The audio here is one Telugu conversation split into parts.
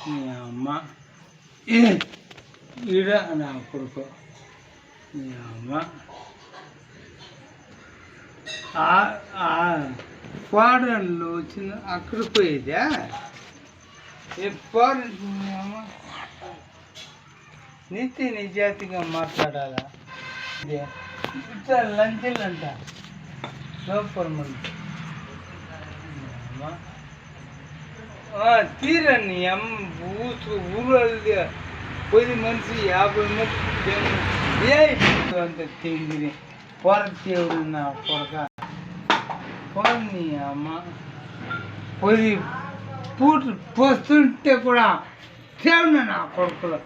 నీ అమ్మ ఈడ నా కొడుకు నీ అమ్మ కోడళ్ళు వచ్చిన అక్కడ పోయేదా అమ్మ నీతి నిజాతిగా మాట్లాడాలా ఇట్లా లంచంట సూపర్ మంది తీరండి ఊళ్ళో 10 మనిషి 50 మంది అంత తిరిగి పొరచేవుడు నా కొరక పోనీ అమ్మ పొది పూట పోస్తుంటే కూడా దేవుడు నా కొడుకులు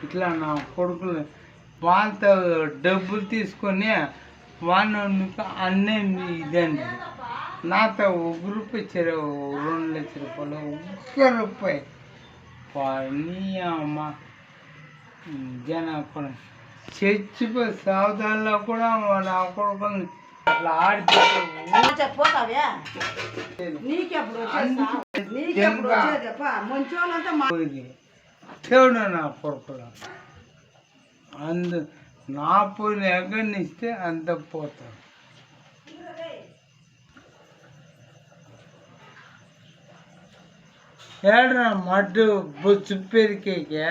ఇట్లా నా కొడుకులు వాళ్ళతో డబ్బులు తీసుకొని వాడికి అన్నీ ఇదండి నాతో ₹1 ఇచ్చారు 2 లక్షల రూపాయలు ₹1 పని అమ్మ జనం చచ్చిపోయి సావధానంలో కూడా నా కొడుకుని అట్లా దేవుడు నా కొడుకులు నా పోయిన ఎగనిస్తే అంత పోతాడు ఏడ్రా మడ్డు బొచ్చు పెరికేకే